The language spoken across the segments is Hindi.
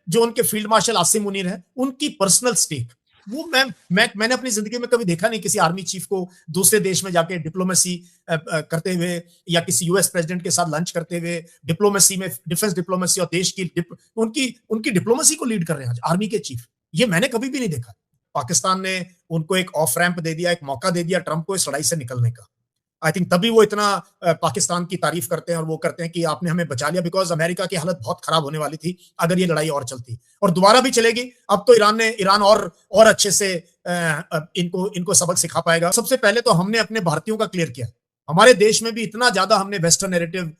जो उनके फील्ड मार्शल आसिम मुनीर है, उनकी पर्सनल स्टेक, वो मैंने अपनी जिंदगी में कभी देखा नहीं किसी आर्मी चीफ को दूसरे देश में जाके डिप्लोमेसी करते हुए या किसी यूएस प्रेसिडेंट के साथ लंच करते हुए डिप्लोमेसी में, डिफेंस डिप्लोमेसी और देश की उनकी डिप्लोमेसी को लीड कर रहे हैं आज आर्मी के चीफ। ये मैंने कभी भी नहीं देखा। पाकिस्तान ने उनको एक ऑफ रैंप दे दिया, एक मौका दे दिया ट्रंप को इस लड़ाई से निकलने का। आई थिंक तभी वो इतना पाकिस्तान की तारीफ करते हैं और वो करते हैं कि आपने हमें बचा लिया, बिकॉज अमेरिका की हालत बहुत खराब होने वाली थी अगर ये लड़ाई और चलती, और दोबारा भी चलेगी। अब तो ईरान और अच्छे से इनको सबक सिखा पाएगा। सबसे पहले तो हमने अपने भारतीयों का क्लियर किया, हमारे देश में भी इतना ज्यादा हमने वेस्टर्न नैरेटिव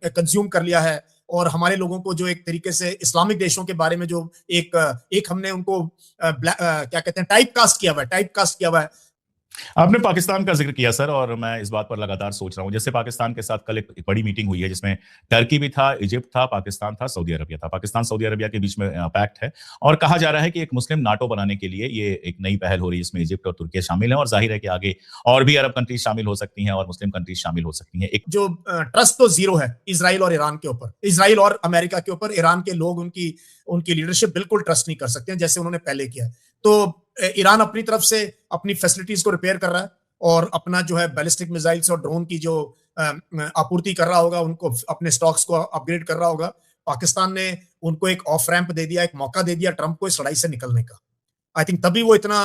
कंज्यूम कर लिया है, और हमारे लोगों को जो एक तरीके से इस्लामिक देशों के बारे में जो एक हमने उनको क्या कहते हैं टाइप कास्ट किया हुआ है। आपने पाकिस्तान का जिक्र किया सर, और मैं इस बात पर लगातार सोच रहा हूं। जैसे पाकिस्तान के साथ कल एक बड़ी मीटिंग हुई है जिसमें टर्की भी था, इजिप्ट था, पाकिस्तान था, सऊदी अरबिया था। पाकिस्तान सऊदी अरबिया के बीच में पैक्ट है और कहा जा रहा है कि एक मुस्लिम नाटो बनाने के लिए ये एक नई पहल हो रही है जिसमें इजिप्ट और तुर्की शामिल है, और जाहिर है कि आगे और भी अरब कंट्रीज शामिल हो सकती हैं और मुस्लिम कंट्रीज शामिल हो सकती हैं। एक जो ट्रस्ट तो जीरो है इजराइल और ईरान के ऊपर, इजराइल और अमेरिका के ऊपर। ईरान के लोग उनकी लीडरशिप बिल्कुल ट्रस्ट नहीं कर सकते हैं जैसे उन्होंने पहले किया है। तो ईरान अपनी तरफ से अपनी फैसिलिटीज को रिपेयर कर रहा है और अपना जो है बैलिस्टिक मिसाइल्स और ड्रोन की जो आपूर्ति कर रहा होगा, उनको अपने स्टॉक्स को अपग्रेड कर रहा होगा। पाकिस्तान ने उनको एक ऑफ रैंप दे दिया, एक मौका दे दिया ट्रंप को इस लड़ाई से निकलने का। आई थिंक तभी वो इतना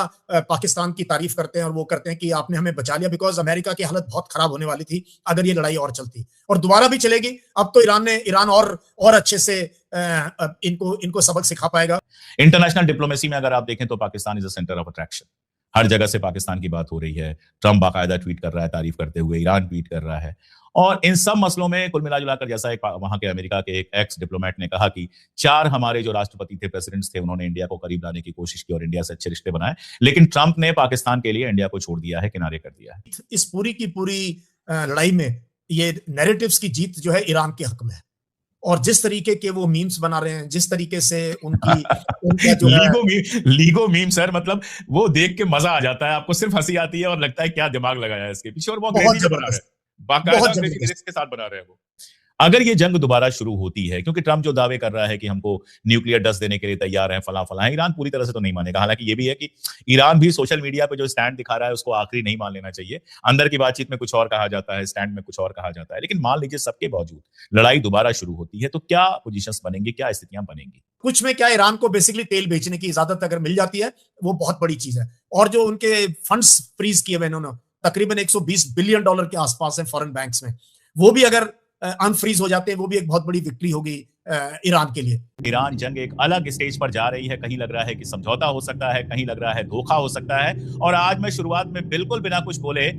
पाकिस्तान की तारीफ करते हैं और वो करते हैं कि आपने हमें बचा लिया, बिकॉज अमेरिका की हालत बहुत खराब होने वाली थी अगर ये लड़ाई और चलती, और दोबारा भी चलेगी। अब तो ईरान और अच्छे से इनको सबक सिखा पाएगा। इंटरनेशनल डिप्लोमेसी में अगर आप देखें तो Pakistan is a centre of attraction. हर जगह से पाकिस्तान की बात हो रही है। ट्रंप बाकायदा ट्वीट कर रहा है तारीफ करते हुए, ईरान ट्वीट कर रहा है, और इन सब मसलों में कुल मिलाजुलाकर जैसा एक वहां के अमेरिका के एक एक्स डिप्लोमेट ने कहा कि 4 हमारे जो राष्ट्रपति थे, प्रेसिडेंट्स थे, उन्होंने इंडिया को करीब लाने की कोशिश की और इंडिया से अच्छे रिश्ते बनाए, लेकिन ट्रंप ने पाकिस्तान के लिए इंडिया को छोड़ दिया है, किनारे कर दिया है। इस पूरी की पूरी लड़ाई में ये नैरेटिव्स की जीत जो है ईरान के हक में है, और जिस तरीके के वो मीम्स बना रहे हैं, जिस तरीके से उनका जो लीगो मीम सर, मतलब वो देख के मजा आ जाता है, आपको सिर्फ हंसी आती है और लगता है क्या दिमाग लगाया है इसके पीछे, और वो अंग्रेजी बना रहे हैं, बाकायदा अंग्रेजी लिरिक्स के साथ बना रहे हैं वो। अगर ये जंग दोबारा शुरू होती है, क्योंकि ट्रंप जो दावे कर रहा है कि हमको न्यूक्लियर डस्ट देने के लिए तैयार है, फला है, ईरान पूरी तरह से तो नहीं मानेगा। हालांकि ये भी है कि ईरान भी सोशल मीडिया पे जो स्टैंड दिखा रहा है उसको आखिरी नहीं मान लेना चाहिए। अंदर की बातचीत में कुछ और कहा जाता है, स्टैंड में कुछ और कहा जाता है, लेकिन मान लीजिए सबके बावजूद लड़ाई दोबारा शुरू होती है तो क्या पोजीशंस बनेंगी, क्या स्थितियां बनेंगी? कुछ में क्या, ईरान को बेसिकली तेल बेचने की इजाजत अगर मिल जाती है वो बहुत बड़ी चीज है, और जो उनके फंड्स फ्रीज किए हुए इन्होंने तकरीबन $120 बिलियन के आसपास है फॉरेन बैंक्स में, वो भी अगर अनफ्रीज हो जाते हैं, वो भी एक बहुत बड़ी विक्ट्री होगी ईरान के लिए। ईरान जंग एक अलग स्टेज पर जा रही है। कहीं लग रहा है कि समझौता हो सकता है, कहीं लग रहा है धोखा हो सकता है, और आज मैं शुरुआत में बिल्कुल बिना कुछ बोले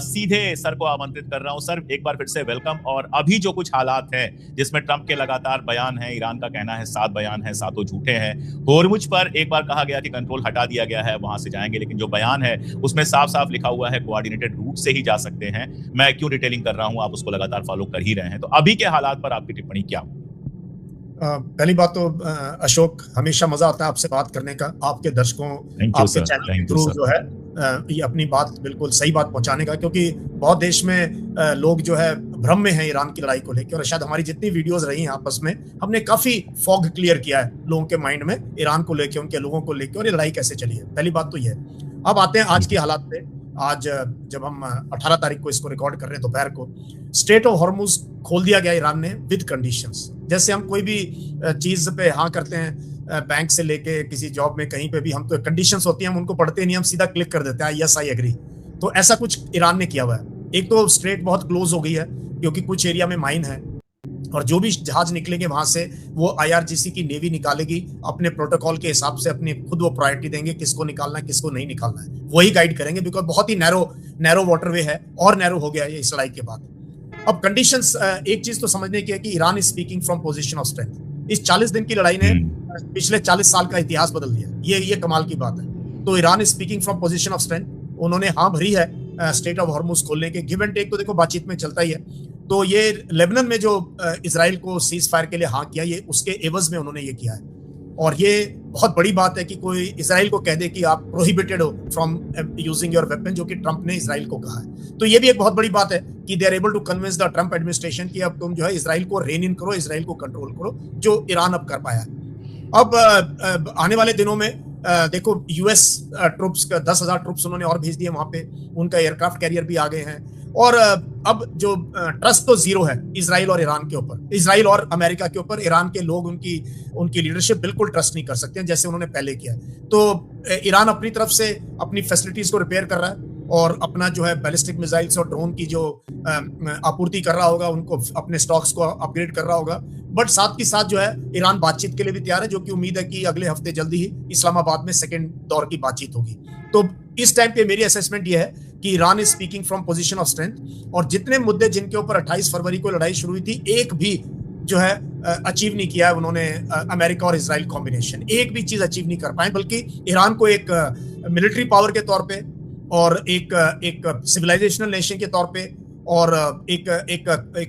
सीधे सर को आमंत्रित कर रहा हूं। सर, एक बार फिर से वेलकम। और अभी जो कुछ हालात हैं जिसमें ट्रंप के लगातार बयान है, ईरान का कहना है 7 बयान है, 7 झूठे हैं। होर्मुज पर एक बार कहा गया कि कंट्रोल हटा दिया गया है, वहां से जाएंगे, लेकिन जो बयान है उसमें साफ साफ लिखा हुआ है कोऑर्डिनेटेड रूट से ही जा सकते हैं। मैं क्यों डिटेलिंग कर रहा हूं, आप उसको लगातार फॉलो कर ही रहे हैं, तो अभी के हालात पर आपकी टिप्पणी क्या? पहली बात तो अशोक, हमेशा मजा आता है आपसे बात करने का, आपके दर्शकों, आपके चैनल के थ्रू जो है ये अपनी बात बिल्कुल सही बात पहुंचाने का, क्योंकि बहुत देश में लोग जो है भ्रम में है ईरान की लड़ाई को लेकर, और शायद हमारी जितनी वीडियोस रही हैं आपस में, हमने काफी फॉग क्लियर किया है लोगों के माइंड में ईरान को लेकर, उनके लोगों को लेकर, और ये लड़ाई कैसे चली है। पहली बात तो ये है। अब आते हैं आज की हालात पे। आज जब हम 18 तारीख को इसको रिकॉर्ड कर रहे हैं दोपहर को, स्ट्रेट ऑफ हॉर्मुज खोल दिया गया ईरान ने विद कंडीशंस। जैसे हम कोई भी चीज पे हाँ करते हैं, बैंक से लेके किसी जॉब में कहीं पे भी, हम तो कंडीशंस होती हैं, हम उनको पढ़ते नहीं, हम सीधा क्लिक कर देते हैं यस आई एग्री। तो ऐसा कुछ ईरान ने किया हुआ है। एक तो स्ट्रेट बहुत क्लोज हो गई है क्योंकि कुछ एरिया में माइन है, और जो भी जहाज निकलेंगे वहां से वो IRGC की नेवी निकालेगी, अपने प्रोटोकॉल के हिसाब से अपने खुद वो प्रायोरिटी देंगे किसको निकालना है किसको नहीं निकालना है, वही गाइड करेंगे, बिकॉज बहुत ही नैरो वाटरवे है, और नैरो हो गया है इस लड़ाई के बाद। अब कंडीशंस, एक चीज तो समझने की है कि Iran is speaking from position of strength. इस 40 दिन की लड़ाई ने पिछले 40 साल का इतिहास बदल दिया, ये कमाल की बात है। तो Iran is speaking from position of strength, उन्होंने हाँ भरी है स्टेट ऑफ हॉर्मुज खोलने के। गिव एंड टेक तो देखो बातचीत में चलता ही है। तो ये लेबनान में जो इजराइल को सीज फायर के लिए हाँ किया, ये उसके एवज में उन्होंने ये किया है, और ये बहुत बड़ी बात है कि कोई इजराइल को कह दे कि आप प्रोहिबिटेड हो फ्रॉम यूजिंग योर वेपन, जो कि ट्रंप ने इजराइल को कहा है। तो ये भी एक बहुत बड़ी बात है कि they are able to convince the Trump administration कि अब तुम जो है इजराइल को रेन इन करो, इजराइल को कंट्रोल करो, जो ईरान अब कर पाया है। अब आने वाले दिनों में देखो यूएस ट्रुप्स का 10,000 ट्रुप्स उन्होंने और भेज दिए वहां पे, उनका एयरक्राफ्ट कैरियर भी आ गए हैं। और अब जो ट्रस्ट तो जीरो है इजराइल और ईरान के ऊपर, इजराइल और अमेरिका के ऊपर। ईरान के लोग उनकी लीडरशिप बिल्कुल ट्रस्ट नहीं कर सकते हैं जैसे उन्होंने पहले किया। तो ईरान अपनी तरफ से अपनी फैसिलिटीज को रिपेयर कर रहा है और अपना जो है बैलिस्टिक मिसाइल्स और ड्रोन की जो आपूर्ति कर रहा होगा, उनको अपने स्टॉक्स को अपग्रेड कर रहा होगा। बट साथ के साथ जो है ईरान बातचीत के लिए भी तैयार है, जो कि उम्मीद है कि अगले हफ्ते जल्दी ही इस्लामाबाद में सेकेंड दौर की बातचीत होगी। तो इस टाइम पे मेरी असेसमेंट ये है कि Iran is speaking from position of strength, और जितने मुद्दे जिनके ऊपर 28 फरवरी को लड़ाई शुरू हुई थी, एक भी जो है अचीव नहीं किया है उन्होंने। अमेरिका और इजराइल कॉम्बिनेशन एक भी चीज अचीव नहीं कर पाए, बल्कि ईरान को एक मिलिट्री पावर के तौर पे और एक सिविलाइजेशनल नेशन के तौर पे और एक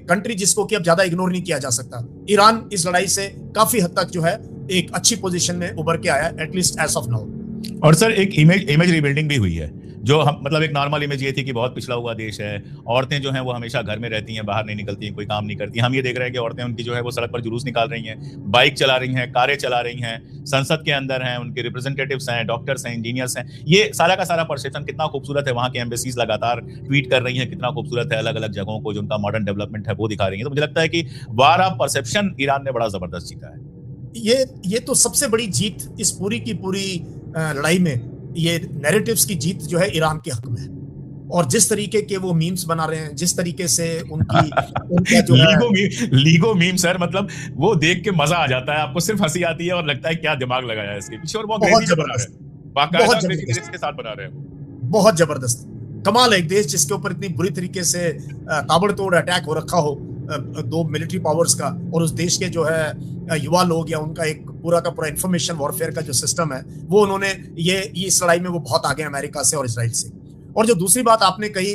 कंट्री जिसको कि अब ज्यादा इग्नोर नहीं किया जा सकता, ईरान इस लड़ाई से काफी हद तक जो है एक अच्छी पोजीशन में उभर के आया, एटलीस्ट एज ऑफ नाउ। और सर एक इमेज रिबिल्डिंग भी हुई है, जो हम मतलब एक नॉर्मल इमेज ये थी कि बहुत पिछड़ा हुआ देश है, औरतें जो हैं वो हमेशा घर में रहती हैं, बाहर नहीं निकलती हैं, कोई काम नहीं करती। हम ये देख रहे हैं कि औरतें उनकी जो है वो सड़क पर जुलूस निकाल रही हैं, बाइक चला रही हैं, कारें चला रही हैं, संसद के अंदर हैं, उनके रिप्रेजेंटेटिव्स हैं, डॉक्टर्स हैं, इंजीनियर्स हैं। ये सारा का सारा परसेप्शन कितना खूबसूरत है, वहाँ की एम्बेसीज लगातार ट्वीट कर रही हैं कितना खूबसूरत है, अलग अलग जगहों को जो उनका मॉडर्न डेवलपमेंट है वो दिखा रही है। तो मुझे लगता है कि वार ऑफ परसेप्शन ईरान ने बड़ा जबरदस्त जीता है। ये तो सबसे बड़ी जीत इस पूरी की पूरी लड़ाई में, ये नैरेटिव्स की जीत जो है ईरान के हक में है। और जिस तरीके के वो मीम्स बना रहे हैं, जिस तरीके से उनका जो लीगो मीम सर, मतलब वो देख के मजा आ जाता है, आपको सिर्फ हंसी आती है और लगता है क्या दिमाग लगाया है इसके पीछे। और बहुत जबरदस्त के साथ बना रहे हैं, बहुत जबरदस्त कमाल है। एक देश जिसके ऊपर इतनी बुरी तरीके से ताबड़तोड़ अटैक हो रखा हो दो मिलिट्री पावर्स का, और उस देश के जो है युवा लोग या उनका एक पूरा का पूरा इंफॉर्मेशन वॉरफेयर का जो सिस्टम है, वो उन्होंने ये इस लड़ाई में वो बहुत आगे अमेरिका से और इजराइल से। और जो दूसरी बात आपने कही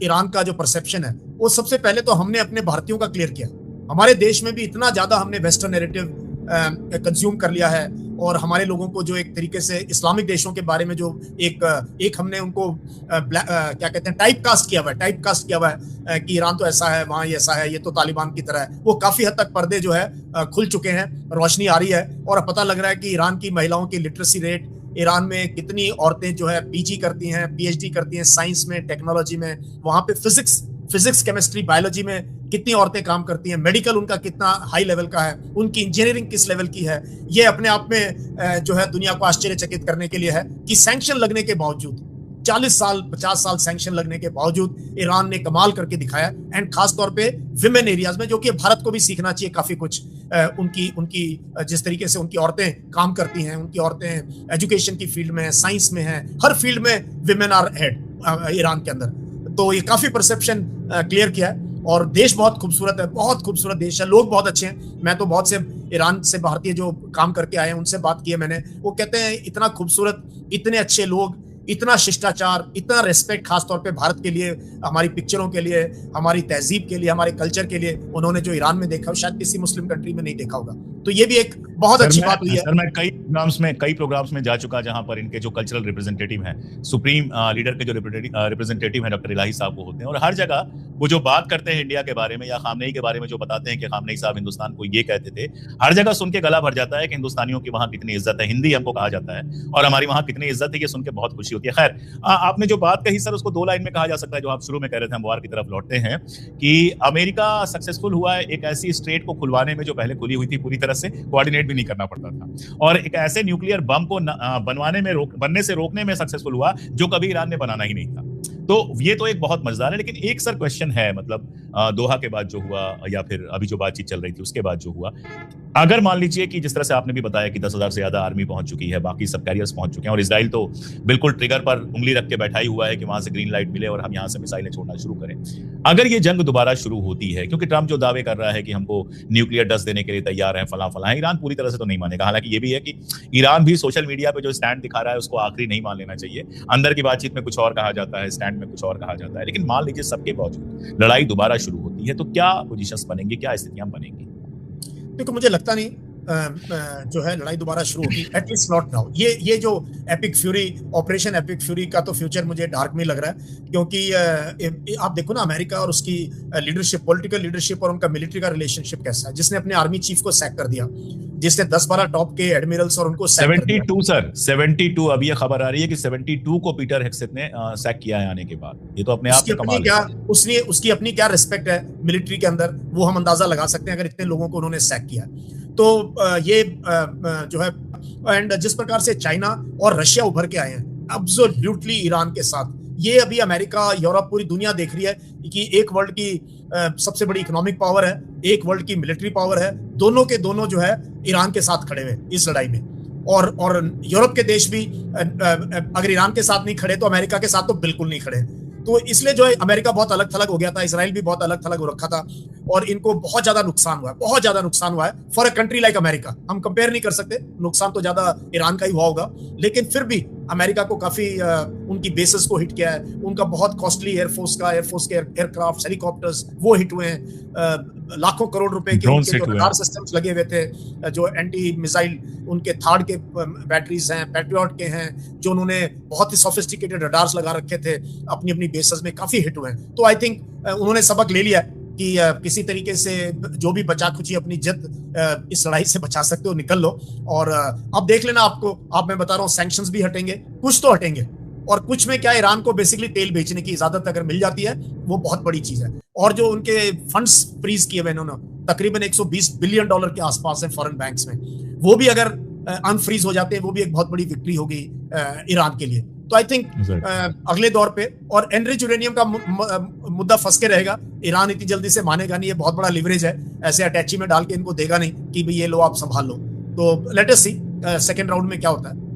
ईरान का जो परसेप्शन है, वो सबसे पहले तो हमने अपने भारतीयों का क्लियर किया। हमारे देश में भी इतना ज्यादा हमने वेस्टर्न नैरेटिव कंज्यूम कर लिया है, और हमारे लोगों को जो एक तरीके से इस्लामिक देशों के बारे में जो एक हमने उनको क्या कहते हैं टाइप कास्ट किया हुआ है कि ईरान तो ऐसा है, वहाँ ये ऐसा है, ये तो तालिबान की तरह है। वो काफी हद तक पर्दे जो है खुल चुके हैं, रोशनी आ रही है, और पता लग रहा है कि ईरान की महिलाओं की लिटरेसी रेट, ईरान में कितनी औरतें जो है पीजी करती हैं, पीएचडी करती हैं साइंस में, टेक्नोलॉजी में, वहां पे फिजिक्स केमिस्ट्री बायोलॉजी में कितनी औरतें काम करती हैं, मेडिकल उनका कितना हाई लेवल का है, उनकी इंजीनियरिंग किस लेवल की है। ये अपने आप में जो है दुनिया को आश्चर्यचकित करने के लिए है कि सैंक्शन लगने के बावजूद, 40 साल 50 साल सैंक्शन लगने के बावजूद ईरान ने कमाल करके दिखाया। एंड खास तौर पे विमेन एरियाज में, जो कि भारत को भी सीखना चाहिए काफी कुछ। उनकी जिस तरीके से उनकी औरतें काम करती हैं, उनकी औरतें एजुकेशन की फील्ड में, साइंस में हैं, हर फील्ड में विमेन आर हेड ईरान के अंदर। तो ये काफी परसेप्शन क्लियर किया है। और देश बहुत खूबसूरत है, बहुत खूबसूरत देश है, लोग बहुत अच्छे हैं। मैं तो बहुत से ईरान से भारतीय जो काम करके आए हैं उनसे बात की है मैंने, वो कहते हैं इतना खूबसूरत, इतने अच्छे लोग, इतना शिष्टाचार, इतना रेस्पेक्ट, खासतौर पे भारत के लिए, हमारी पिक्चरों के लिए, हमारी तहजीब के लिए, हमारे कल्चर के लिए उन्होंने जो ईरान में देखा, शायद किसी मुस्लिम कंट्री में नहीं देखा होगा। तो ये भी एक बहुत अच्छी बात हुई है। सर मैं कई प्रोग्राम्स में जा चुका जहां पर इनके जो कल्चरल रिप्रेजेंटेटिव हैं, सुप्रीम लीडर के जो रिप्रेजेंटेटिव हैं डॉक्टर इलाही साहब वो होते हैं, और हर जगह वो जो बात करते हैं इंडिया के बारे में या खामनेई के बारे में, जो बताते हैं कि खामनेई साहब हिंदुस्तान को ये कहते थे, हर जगह सुन के गला भर जाता है कि हिंदुस्तानियों की वहां कितनी इज्जत है, हिंदी हमको कहा जाता है और हमारी वहां कितनी इज्जत है, ये सुन के बहुत खुशी होती है। खैर आपने जो बात कही सर, उसको 2 लाइन में कहा जा सकता है, जो आप शुरू में कह रहे थे, हम वार की तरफ लौटते हैं, कि अमेरिका सक्सेसफुल हुआ है एक ऐसी स्ट्रेट को खुलवाने में जो पहले खुली हुई थी, पूरी तरह से कोऑर्डिनेट भी नहीं करना पड़ता था, और एक ऐसे न्यूक्लियर बम को बनने से रोकने में सक्सेसफुल हुआ जो कभी ईरान ने बनाना ही नहीं था। तो ये तो एक बहुत मजेदार है। लेकिन एक सर क्वेश्चन है, मतलब दोहा के बाद जो हुआ या फिर अभी जो बातचीत चल रही थी उसके बाद जो हुआ, अगर मान लीजिए कि जिस तरह से आपने भी बताया कि 10,000 से ज्यादा आर्मी पहुंच चुकी है, बाकी सब कैरियर्स पहुंच चुके हैं, और इजराइल तो बिल्कुल ट्रिगर पर उंगली रख के बैठा ही हुआ है कि वहां से ग्रीन लाइट मिले और हम यहां से मिसाइलें छोड़ना शुरू करें। अगर ये जंग दोबारा शुरू होती है, क्योंकि ट्रंप जो दावे कर रहा है कि हमको न्यूक्लियर डस्ट देने के लिए तैयार है, फला है, ईरान पूरी तरह से तो नहीं मानेगा। हालांकि ये भी है कि ईरान भी सोशल मीडिया पे जो स्टैंड दिखा रहा है उसको आखिरी नहीं मान लेना चाहिए। अंदर की बातचीत में कुछ और कहा जाता है, स्टैंड में कुछ और कहा जाता है। लेकिन मान लीजिए सबके बावजूद लड़ाई दोबारा शुरू होती है, तो क्या पोजीशंस बनेंगी, क्या स्थितियां बनेंगी? देखो मुझे लगता नहीं जो है लड़ाई दोबारा शुरू होगी, एटलीस्ट नॉट नाउ। ये जो epic fury, operation epic fury का तो फ्यूचर मुझे डार्क में लग रहा है, क्योंकि आप देखो ना अमेरिका और उसकी लीडरशिप, पॉलिटिकल लीडरशिप और उनका मिलिट्री का रिलेशनशिप कैसा है, जिसने अपने आर्मी चीफ को सैक कर दिया, जिसने 10-12 टॉप के एडमिरल्स और उनको सैक कर दिया। 72 सर, 72 अभी ये खबर आ रही है कि 72 को पीटर हेग्सेथ ने सैक किया है आने के बाद। ये तो अपने आप में कमाल है। उसकी अपनी क्या रिस्पेक्ट है मिलिट्री के अंदर, वो हम अंदाजा लगा सकते हैं अगर इतने लोगों को उन्होंने सैक किया। तो ये जो है, एंड जिस प्रकार से चाइना और रशिया उभर के आए हैं एब्सोल्युटली ईरान के साथ, ये अभी अमेरिका, यूरोप, पूरी दुनिया देख रही है कि एक वर्ल्ड की सबसे बड़ी इकोनॉमिक पावर है, एक वर्ल्ड की मिलिट्री पावर है, दोनों के दोनों जो है ईरान के साथ खड़े हुए इस लड़ाई में। और यूरोप के देश भी अगर ईरान के साथ नहीं खड़े तो अमेरिका के साथ तो बिल्कुल नहीं खड़े। तो इसलिए जो है अमेरिका बहुत अलग थलग हो गया था, इसराइल भी बहुत अलग थलग हो रखा था, और इनको बहुत ज्यादा नुकसान हुआ है, बहुत ज्यादा नुकसान हुआ है for a country like America. हम कंपेयर नहीं कर सकते, नुकसान तो ज्यादा ईरान का ही हुआ होगा, लेकिन फिर भी अमेरिका को काफी उनकी बेसेस को हिट किया है, उनका बहुत कॉस्टली एयरफोर्स के एयरक्राफ्ट, हेलीकॉप्टर्स वो हिट हुए हैं, लाखों करोड़ रुपए के उनके जो रडार सिस्टम्स लगे हुए थे, जो एंटी मिसाइल उनके थार्ड के बैटरीज हैं, पैट्रियट के हैं, जो उन्होंने बहुत ही सोफिस्टिकेटेड रडार्स लगा रखे थे अपनी अपनी बेसेस में, काफी हिट हुए हैं। तो आई थिंक उन्होंने सबक ले लिया कि किसी तरीके से जो भी बचा खुची अपनी जिद इस लड़ाई से बचा सकते हो, निकल लो। और अब देख लेना, आप मैं बता रहा हूँ, सैंक्शंस भी हटेंगे, कुछ तो हटेंगे, और कुछ में क्या, ईरान को बेसिकली तेल बेचने की इजाजत अगर मिल जाती है, वो बहुत बड़ी चीज है। और जो उनके फंड्स फ्रीज किए हुए इन्होंने, तकरीबन $120 बिलियन के आसपास है फॉरेन बैंक्स में, वो भी अगर अनफ्रीज हो जाते हैं, वो भी एक बहुत बड़ी विक्ट्री होगी ईरान के लिए। तो आई थिंक अगले दौर पे, और एनरिच यूरेनियम का मुद्दा फंस के रहेगा, ईरान इतनी जल्दी से मानेगा नहीं, ये बहुत बड़ा लिवरेज है, ऐसे अटैची में डाल के इनको देगा नहीं कि भाई ये लो आप संभाल लो। तो लेट अस सी सेकंड राउंड में क्या होता है।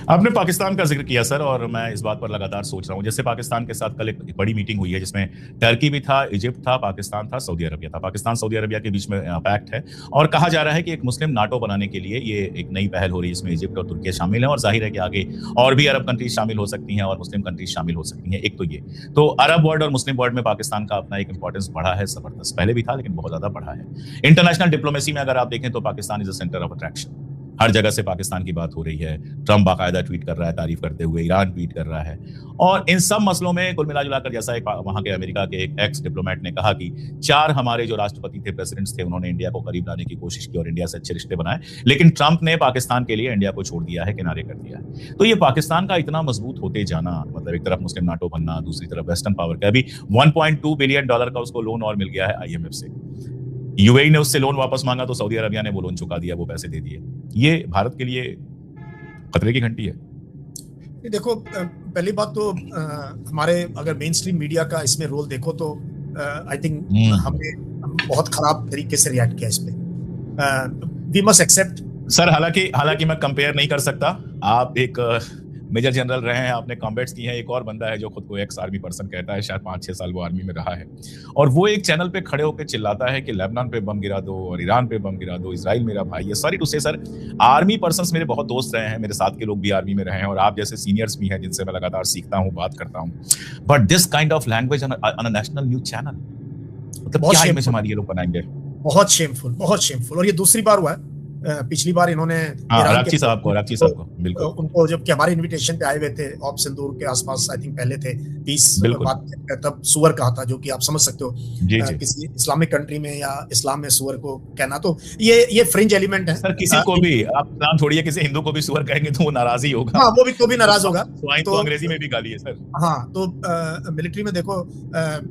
आपने पाकिस्तान का जिक्र किया सर, और मैं इस बात पर लगातार सोच रहा हूं, जैसे पाकिस्तान के साथ कल एक बड़ी मीटिंग हुई है जिसमें टर्की भी था, इजिप्ट था, पाकिस्तान था, सऊदी अरबिया था। पाकिस्तान सऊदी अरबिया के बीच में पैक्ट है, और कहा जा रहा है कि एक मुस्लिम नाटो बनाने के लिए ये एक नई पहल हो रही है, इसमें इजिप्ट और तुर्की शामिल है, और जाहिर है कि आगे और भी अरब कंट्रीज शामिल हो सकती हैं और मुस्लिम कंट्रीज शामिल हो सकती हैं। एक तो ये, तो अरब वर्ल्ड और मुस्लिम वर्ल्ड में पाकिस्तान का अपना एक इंपॉर्टेंस बढ़ा है, जबरदस्त, पहले भी था लेकिन बहुत ज्यादा बढ़ा है। इंटरनेशनल डिप्लोमेसी में अगर आप देखें तो Pakistan is a centre of attraction, हर जगह से पाकिस्तान की बात हो रही है। ट्रंप बाकायदा ट्वीट कर रहा है तारीफ करते हुए, ईरान ट्वीट कर रहा है, और इन सब मसलों में कुल मिला जुलाकर, जैसा एक वहां के अमेरिका के एक एक्स डिप्लोमेट ने कहा कि 4 हमारे जो राष्ट्रपति थे, प्रेसिडेंट्स थे, उन्होंने इंडिया को करीब लाने की कोशिश की और इंडिया से अच्छे रिश्ते बनाए, लेकिन ट्रंप ने पाकिस्तान के लिए इंडिया को छोड़ दिया है, किनारे कर दिया है। तो ये पाकिस्तान का इतना मजबूत होते जाना, मतलब एक तरफ मुस्लिम नाटो बनना, दूसरी तरफ वेस्टर्न पावर का, अभी $1.2 बिलियन का उसको लोन और मिल गया है IMF से। यूएई ने उससे लोन वापस मांगा तो सऊदी अरबिया ने वो लोन चुका दिया, वो पैसे दे दिए। ये भारत के लिए खतरे की घंटी है। देखो, पहली बात तो हमारे अगर मेन स्ट्रीम मीडिया का इसमें रोल देखो तो आई थिंक हमने बहुत खराब तरीके से रिएक्ट किया इस पे। वी मस्ट एक्सेप्ट सर, हालांकि मैं कंपेयर नहीं कर सकता, आप एक मेजर जनरल रहे हैं, आपने कॉम्बैट्स की हैं, एक और बंदा है जो खुद को एक्स आर्मी पर्सन कहता है, शायद 5-6 साल वो आर्मी में रहा है, और वो एक चैनल पे खड़े होकर चिल्लाता है कि लेबनान पे बम गिरा दो और ईरान पे बम गिरा दो, इजराइल मेरा भाई है। सॉरी टू से सर, आर्मी पर्सन्स मेरे बहुत दोस्त रहे हैं, मेरे साथ के लोग भी आर्मी में रहे हैं, और आप जैसे सीनियर्स भी हैं जिनसे मैं लगातार सीखता हूँ, बात करता हूँ, but this kind of language on a national news channel, मतलब क्या इमेज हमारी ये लोग बनाएंगे। बहुत शेमफुल। और ये दूसरी बार हुआ है, पिछली बार इन्होंने राक्षी साहब को बिल्कुल उनको जबकि हमारे इनविटेशन पे आए हुए थे, ऑप सिंदूर के आसपास आई थिंक पहले थे, 20 बात तब सुअर कहा था, जो कि आप समझ सकते हो किसी इस्लामिक कंट्री में या इस्लाम में सुअर को कहना, तो ये फ्रिंज एलिमेंट है सर। किसी को भी आप नाम छोड़िए, किसी हिंदू को भी सुअर कहेंगे तो वो नाराज ही होगा। हाँ, वो भी तो भी नाराज होगा। तो अंग्रेजी में भी गाली है सर। हाँ, तो मिलिट्री में देखो,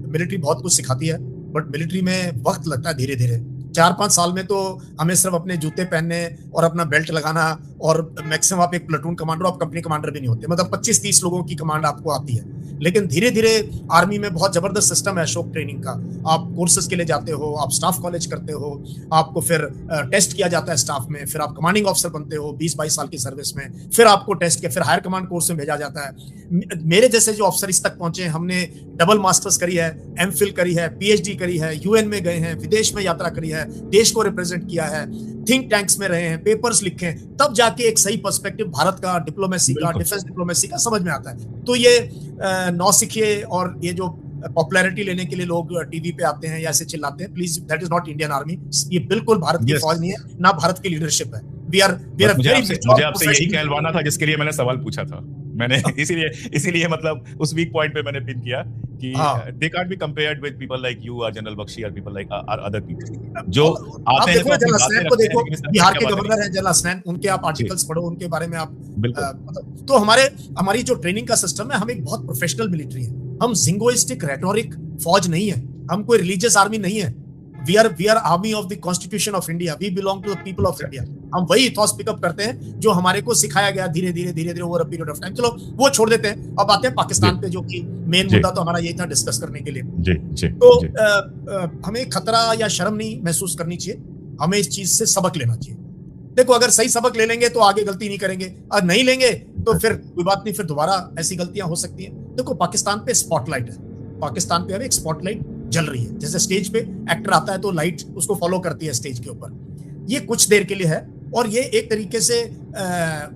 मिलिट्री बहुत कुछ सिखाती है, बट मिलिट्री में वक्त लगता है, धीरे धीरे 4-5 साल में तो हमें सिर्फ अपने जूते पहनने और अपना बेल्ट लगाना, और मैक्सिमम आप एक प्लेटून कमांडर, आप कंपनी कमांडर भी नहीं होते, मतलब 25-30 लोगों की कमांड आपको आती है। लेकिन धीरे धीरे आर्मी में बहुत जबरदस्त सिस्टम है अशोक ट्रेनिंग का। आप कोर्सेज के लिए जाते हो, आप स्टाफ कॉलेज करते हो, आपको फिर टेस्ट किया जाता है स्टाफ में, फिर आप कमांडिंग ऑफिसर बनते हो 20-22 साल की सर्विस में, फिर आपको टेस्ट के फिर हायर कमांड कोर्स में भेजा जाता है। मेरे जैसे जो ऑफिसर इस तक पहुंचे, हमने डबल मास्टर्स करी है, एमफिल करी है, PhD करी है, UN में गए हैं, विदेश में यात्रा करी है, देश को रिप्रेजेंट किया है, थिंक टैंक्स में रहे हैं, पेपर्स लिखे, तब जाके एक सही पर्सपेक्टिव भारत का डिप्लोमेसी का, डिफेंस डिप्लोमेसी का समझ में आता है। तो ये नौसिखिए और ये जो पॉपुलैरिटी लेने के लिए लोग टीवी पे आते हैं या ऐसे चिल्लाते हैं, please that is not Indian army. ये बिल्कुल भारत की फौज नहीं है, ना भारत की लीडरशिप है। वी आर मुझे आपसे यही कहलवाना था जिसके लिए मैंने सवाल पूछा था। मैंने इसीलिए मतलब उस वीक पॉइंट पे मैंने पिन किया कि they can't be compared with people like you और जनरल बख्शी और पीपल लाइक अदर पीपल जो आते हैं। जनरल हसनैन को देखो, बिहार के गवर्नर हैं जनरल हसनैन, उनके आप आर्टिकल्स पढ़ो, उनके बारे में आप तो हमारी जो ट्रेनिंग का सिस्टम है, हम एक बहुत प्रोफेशनल मिलिट्री है। हम जिंगोइस्टिक रेटोरिक फौज नहीं है, हम कोई रिलीजियस आर्मी नहीं है। We are army of the Constitution of India. We belong to the people of India. हम वही इथॉस पिकअप करते हैं जो हमारे को सिखाया गया धीरे धीरे over a period of time. चलो वो छोड़ देते हैं, अब आते हैं पाकिस्तान पे, जो कि मेन मुद्दा तो हमारा यही था डिस्कस करने के लिए। तो हमें खतरा या शर्म नहीं महसूस करनी चाहिए, हमें इस चीज से सबक लेना चाहिए। देखो, अगर सही सबक ले लेंगे तो आगे गलती नहीं करेंगे, और नहीं लेंगे तो फिर कोई बात नहीं, फिर दोबारा ऐसी गलतियां हो सकती हैं। देखो, पाकिस्तान पे स्पॉटलाइट है, पाकिस्तान पे अब एक स्पॉटलाइट जल रही है। जैसे स्टेज पे एक्टर आता है तो लाइट उसको फॉलो करती है स्टेज के ऊपर। ये कुछ देर के लिए है और ये एक तरीके से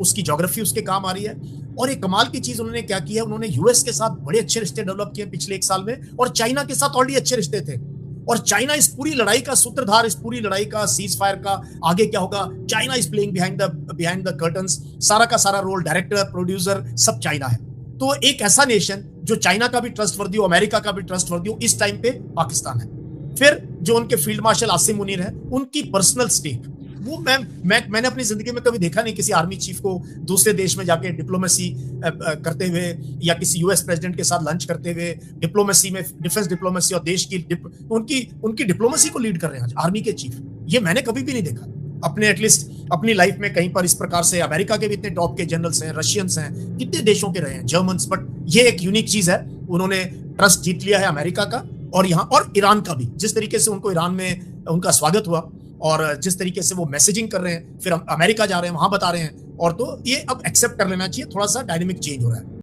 उसकी ज्योग्राफी उसके काम आ रही है। और एक कमाल की चीज उन्होंने क्या की है, उन्होंने यूएस के साथ बड़े अच्छे रिश्ते डेवलप किए पिछले 1 साल में, और चाइना के साथ ऑलरेडी अच्छे रिश्ते थे। और चाइना इस पूरी लड़ाई का सूत्रधार, इस पूरी लड़ाई का सीज फायर का आगे क्या होगा, China is playing behind the curtains. सारा का सारा रोल, डायरेक्टर, प्रोड्यूसर, सब चाइना है। तो एक ऐसा नेशन जो चाइना का भी ट्रस्टवर्दी हो, अमेरिका का भी ट्रस्टवर्दी हो, इस टाइम पे पाकिस्तान है। फिर जो उनके फील्ड मार्शल आसिम मुनीर है, उनकी पर्सनल स्टेक, वो मैंने अपनी जिंदगी में कभी देखा नहीं किसी आर्मी चीफ को दूसरे देश में जाके डिप्लोमेसी करते हुए, या किसी यूएस प्रेसिडेंट के साथ लंच करते हुए, डिप्लोमेसी में, डिफेंस डिप्लोमेसी और देश की उनकी डिप्लोमेसी को लीड कर रहे हैं आर्मी के चीफ। ये मैंने कभी भी नहीं देखा अपने, एटलीस्ट अपनी लाइफ में कहीं पर इस प्रकार से। अमेरिका के भी इतने टॉप के जनरल्स हैं, रशियंस हैं, कितने देशों के रहे हैं, जर्मन्स, बट ये एक यूनिक चीज है, उन्होंने ट्रस्ट जीत लिया है अमेरिका का और यहाँ और ईरान का भी। जिस तरीके से उनको ईरान में उनका स्वागत हुआ और जिस तरीके से वो मैसेजिंग कर रहे हैं, फिर अमेरिका जा रहे हैं, वहां बता रहे हैं, और तो ये अब एक्सेप्ट कर लेना चाहिए, थोड़ा सा डायनेमिक चेंज हो रहा है।